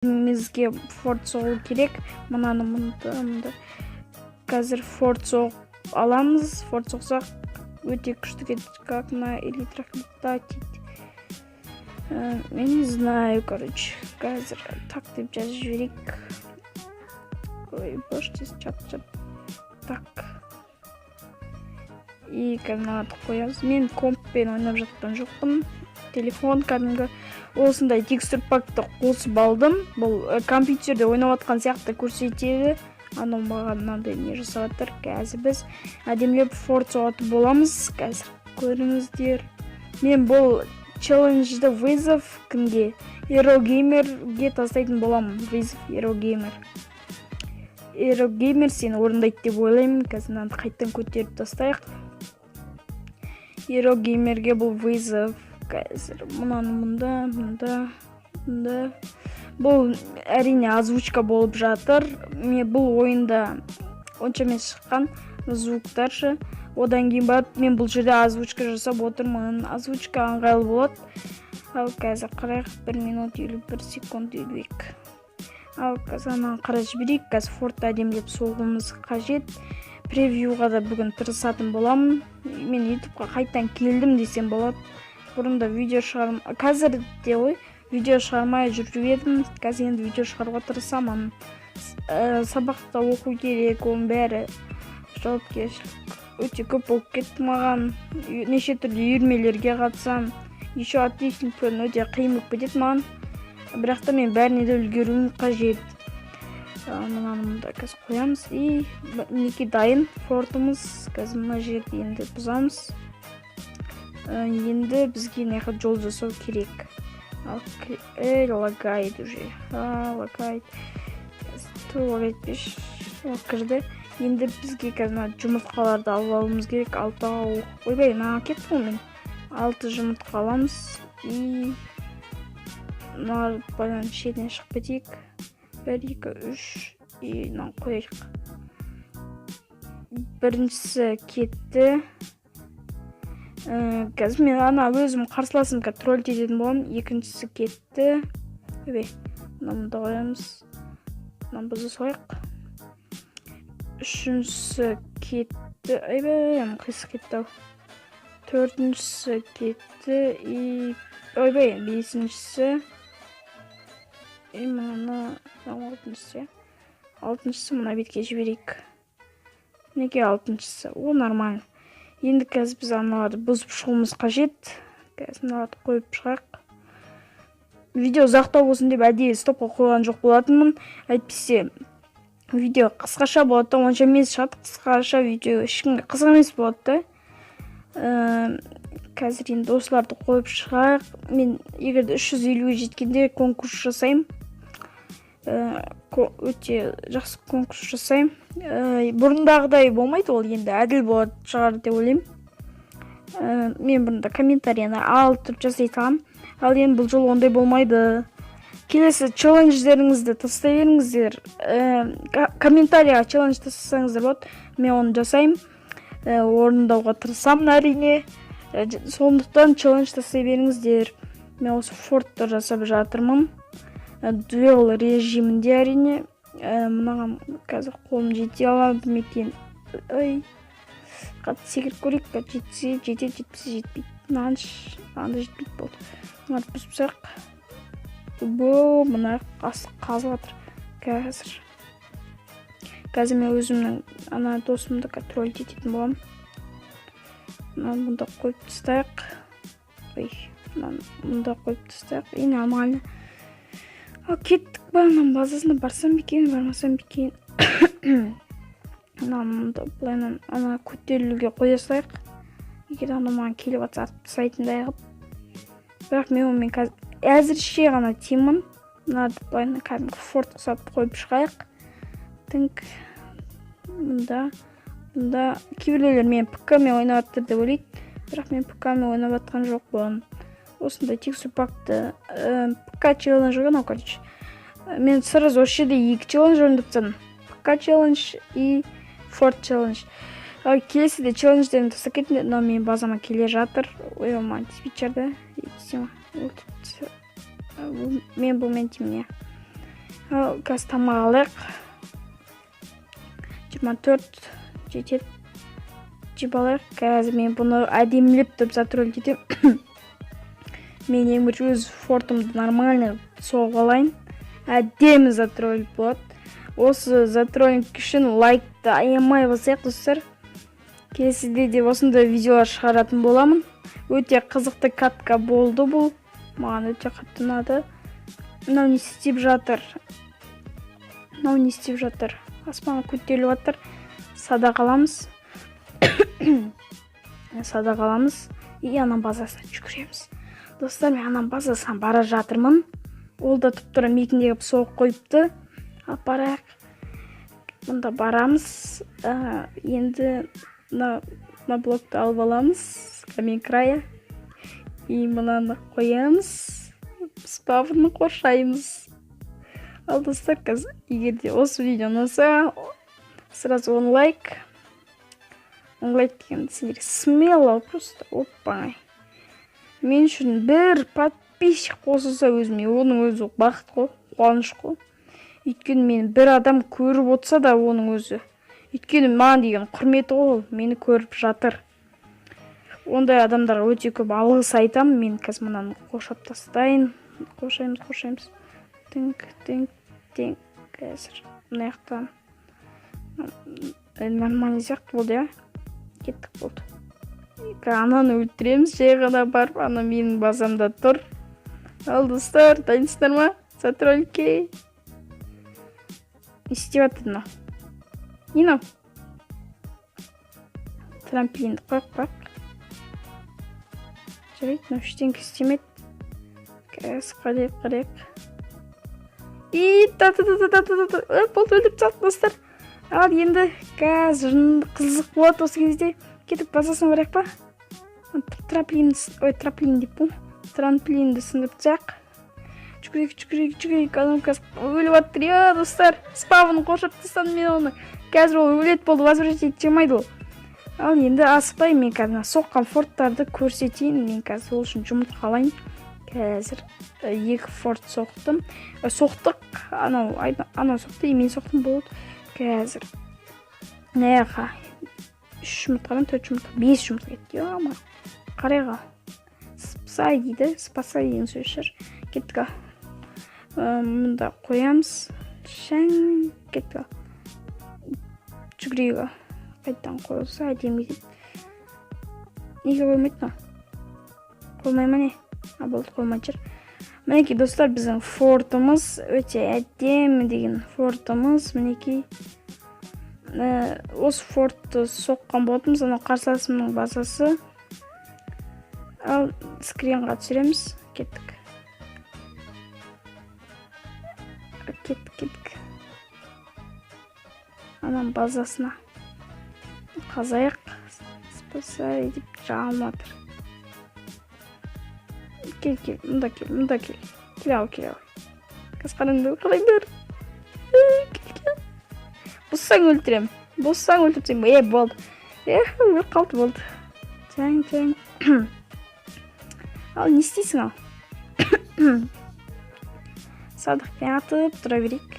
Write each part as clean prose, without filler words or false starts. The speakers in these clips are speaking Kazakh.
Бізге форт соғу керек. Мынаны қазір форт соғып аламыз. Форт соқсақ өте күшті кетеді. Как на элитрах летать. Я не знаю, короче. Қазір так деп жазып жіберейік. Ой, башкес чат. Так. И қазір қоямыз. Мен комппен ойнап жатқан жоқпын. Телефон кәдімгі осындай текстур пакты қосып алдым. Бұл компьютерде ойнап жатқан сияқты көрсетеді. Анау маған мынандай не жасап жатыр. Қазір біз әдемілеп форт соғатын боламыз. Қазір көріңіздер. Мен бұл челленджді вызов кімге? Eurogеймерге тастайтын боламын. Вызов Eurogеймер. Eurogеймер сені орындайды деп ойлаймын. Қазір мынаны қайттан көтеріп тастайық. Eurogеймерге бұл вызов. Қазір мұнда. Бұл әрине озвучка болып жатыр. Бұл ойында онша емес шыққан звуктаршы. Одан кейін барып мен бұл жерде озвучка жасап отырмын. Озвучка ыңғайлы болады. Ал қазір қарайық 1 минут 51 секунд елік. Ал қазір анан қарай жіберейік. Қазір фортты әдемілеп соғуымыз қажет. Превьюға да бүгін тырысатын боламын. Мен ютубқа қайттан келдім десем болады. Бұрында видео қазір де видео шығармай жүріп едім. Қазір енді видео шығаруға тырысамын. Сабақта оқу керек, оның бәрі жауапкершілік өте көп болып кетті маған. Неше түрлі үйірмелерге қатысам. Еще отличникпен өте қиын болып кетеді маған. Бірақ та мен бәріне де үлгеруім қажет. Мынаны қазір қоямыз. И мінекей дайын фортымыз. Қазір мына жерді енді бұзамыз. Енді бізге неғып жол жасау керек. Лагает уже. Лагает. Лагайтпеш. Кірді. Енді бізге қазір жұмыртқаларды алып алуымыз керек. 6 ойбай, маған кетті ғой мен. 6 жұмыртқа аламыз. И мына байлан шетіне шығып кетейік. 1, 2, 3. И мынаны қояйық. Біріншісі кетті. Қазір мен ана өзім қарсыласым тролль ететін боламын. Екіншісі кетті. Мынаны қоямыз. Мынаны бұза салайық. Үшіншісі кетті. Қисық кетті. Төртіншісі кетті. И бесіншісі. Алтыншысы мына бетке жіберейік. Неге алтыншысы? Ол нормально. Енді қазір біз аналарды бұзып шығуымыз қажет. Қазір аналарды қойып шығайық. Видео ұзақтау болсын деп әдейі стопқа қойған жоқ болатынмын. Әйтпесе видео қысқаша болады, онша емес шығады. Қысқаша видео ешкімге қызық емес болады. Қазір енді осыларды қойып шығайық. Мен егерде 350-ге жеткенде конкурс жасаймын. Өте жақсы конкурс жасаймын. Бұрындағыдай болмайды, ол енді әділ болады шығар деп ойлаймын. Мен бұрында комментарияны алып тұрып жасайтам. Ал енді бұл жол ондай болмайды. Келесі челлендждеріңізді тастай беріңіздер. Комментарияға челлендж тастасаңыздар болады. Мен оны жасаймын. Орындауға тырысамын әрине. Сондықтан челлендж тастай беріңіздер. Мен осы фортты жасап жатырмын. Дуэл режимінде әрине. Мынаған қазір қолым жете аламын мекен. Қатты секіріп көрейік. Жетсе, жетпейді. Мынаны жетпейді болды. Мынаны бұзып бұл мына қазып жатыр. Қазір мен өзімнің ана досымды тролль ететін боламын. Мұнда қойып тастайық. Мұнда қойып тастайық. И нормально. Кеттік ба, мынан базасына барсам бекен, бармасам бекен. Мұнда бұлайнан ана көтерілуге қоя салайық. Егер ана маған келіп атса сайтындай қып. Бірақ мен онымен әзірше ғана тимін. Мұнады бұлайнан кәдімгі форт құсап қойып шығайық. Мұнда кейбіреулер мен ПК-мен ойнап жатыр деп ойлайды. Бірақ мен ПК-мен ойнап жатқан жоқ болған. Осындай текстур пакты ПК челлендж ойнау, короче. Мен сразу осы жерде 2 челлендж ойнап тастадым. ПК челлендж и форт челлендж. Келесіде челлендждерін тастап кеттім, но мен базама келе жатыр. Ойыма диспетчерді. Мен бұл мен тиміне. Қазір тамақ алайық. 24 жетеді. Жеп алайық. Қазір мен бұны әдемілеп деп затроль етемін. Мен ең бірінші өз фортымды нормально соғып алайын. Әдемі затроль болады. Осы затролинг үшін лайкты аямай басайық, достар. Келесіде де осындай видеолар шығаратын боламын. Өте қызықты катка болды бұл. Маған өте қатты ұнады. Мынау не істеп жатыр? Аспан көтеріліп жатыр. Садақаламыз. И анам базасына жүгіреміз. Достар, мен анам базасына бара жатырмын. Ол да тұп-тура мекіндегі соғып қойыпты. Апарайық. Мұнда барамыз. Енді на блокты алып аламыз. Камен края. И мынаны қоямыз. Спавны қоршаймыз. Ал достар, қазір егер де осы видео ұнаса, сразу он лайк. Он лайк дегенді сендерге смело просто оппай. Мен үшін бір подписчик қосылса өзіме, оның өзі бақыт қой, қуаныш қой. Өйткені мені бір адам көріп отырса да оның өзі. Өйткені маған деген құрметі ғой, мені көріп жатыр. Ондай адамдарға өте көп алғыс айтамын. Мен қазір мынаны қошап тастайын. Қошаймыз. Тинк. Қазір мына жақтан нормально сияқты болды, я. Кеттік болды. Ананы өлтіреміз, жай ғана барып, ана менің базамда тұр. Ал достар, дайынсыздар ма? Затрольке. Не істеп жатыр мынау? Не мынау? Трамплинді қойып. Жарайды, мынау ештеңке істемеді. Қазір қарайық. Болды, өліп тастады, достар. Ал енді қазір қызық болады осы кезде. Кетіп базасына барайық па? Трамплинді сындырып тастайық. Жүгірейік. Адам қазір өліп жатыр, я, достар. Спавны қоршап тастадым мен оны. Қазір ол өлет болды, возвращать етемейді ол. Ал енді асықпай, мен қазір соққан форттарды көрсетейін. Мен қазір ол үшін жұмыртқа алайын. Қазір 2 форт соқтым. Соқтық, анау соқты, мен соқтым болды. Қазір неға 3 жұмыртқадан 4 жұмыртқа, 5 жұмыртқа кетті. Яма, қарайға. Спасай дейді, спасай деген сөз шығар. Кеттік. Мұнда қоямыз. Шәң, кеттік. Жүгірейік. Қайттан қойылса, әдемі дейді. Неге қоймайды ма? Қоймай ма не? Болды, қоймай жүр. Мінеки, достар, біздің фортымыз өте әдемі деген фортымыз. Мінеки, осы фортты соққан болатымыз, ана қарсыласымның базасы. Ал скринға түсіреміз. Кеттік. Анам базасына қазайық. Спасай деп жалматыр. Кел, мұнда кел. Кел ау. Қыз қараңдар. Кел. Бұссаң өлтірем. Өлтірсем, болды. Өліп қалды болды. Чаң. Ал, не істейсің ал? Садықпен атып тұра берейік.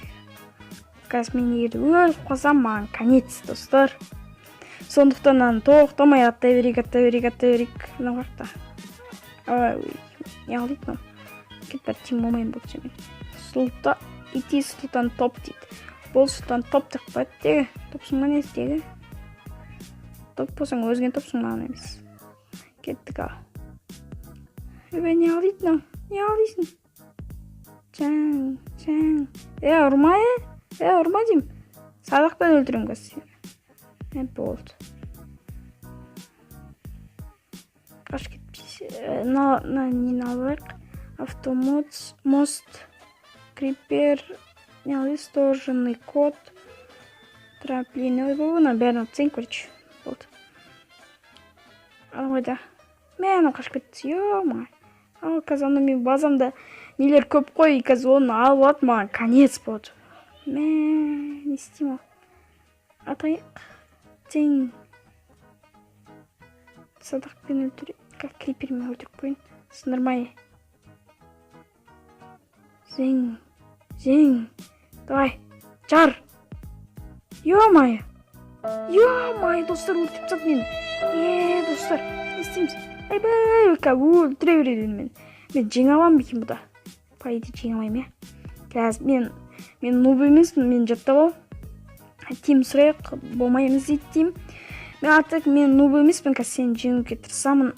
Қазір мен егерді өліп қалсам, маған конец, достар. Сондықтан тоқтамай аттай берейік. Мына қақта. Не алдық нам? Кетпәр тем болмайын бұл темен. Сұлтан топ дейді. Бұл сұлтан топ тықпайды деге. Топсың ма несі деге? Топ болсаң өзген топсың маған емес. Кеттік ал. Не алдық нам? Не алдыйсың? Чаң. Ұрма дейм. Садақпен өлтірім қазір. Болды. Қаш кетпейсі. Нені алайық? Мост, крипер, не алайық, сторженный код, трамплин. Бұны бәрін атсайын, көрші. Болды. Ал қойда. Мен қаш кетті. Йома. Ал қазір мен базамда нелер көп қой, қазір оны алып ат, маған конец болды. Не істейм ал? Атайық. Тен. Садақпен өлтіріп. Как крипермен өлтіріп қойын. Сындырмай. Зең. Давай, жар. Ё-моё. Ё-моё, достар өлтіп тастады мені. Достар, не істейміз? Айбай, өлтіре береді мені. Мен жеңе аламын ба екен бұда? По идее жеңе алмаймын, қазір мен нуб емеспін, мен жаттап ал. Тим сұрайық, болмаймыз дейді тим. Мен артық мен нуб емеспін, қазір сені жеңуге тырысамын.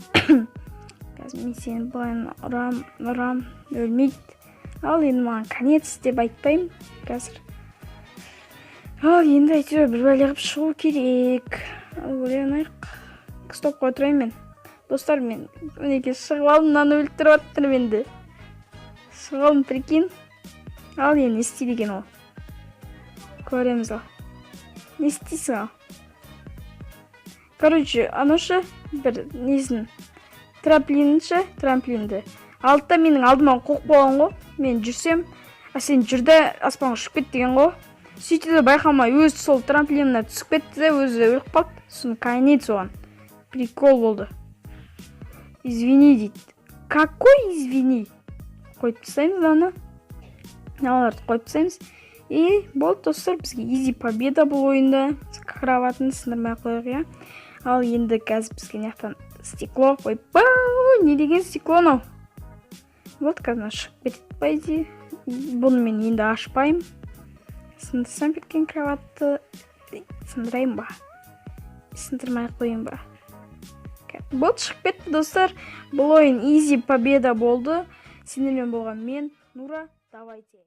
Қазір мен сені былайын ұрам, өлмейді. Ал енді маған конец деп айтпаймын қазір. Ал енді әйтеуір бір бәле қылып шығу керек. Ал ойланайық. Стоп қой тұрайын мен. Достар, мен өнеке шығып алдым, мынаны өлтіріп аттыр менді. Шығып алдым, прикинь. Ал енді не істейді екен ол? Көреміз ал. Не істейсің ал? Короче, аношы бір несін трамплинді. Алтта менің алдыма қоқ болған ғой. Мен жүрсем, сен жүрді аспанға ұшып кет деген ғой. Сөйтті де байқамай өзі сол трамплинына түсіп кетті де өзі өліп қалды. Сосын конец оған. Прикол болды. Извини дейді. Какой извини? Қойып тастаймыз аны. Аларды қойып тастаймыз. И болды достар, бізге изи победа бұл ойында. Кроватын сындырмай қойық, я. Ал енді қазір бізге наяқтан стекло қойып. Не деген стекло анау? Вот қазір шығып кетеді по идее. Бұны мен енді ашпаймын. Сындырсам кеткен кроватты сындырайын ба? Сындырмай қойын ба? Болды, шығып кетті достар. Бұл ойын изи победа болды. Сендермен болған мен, Нура. Давайте.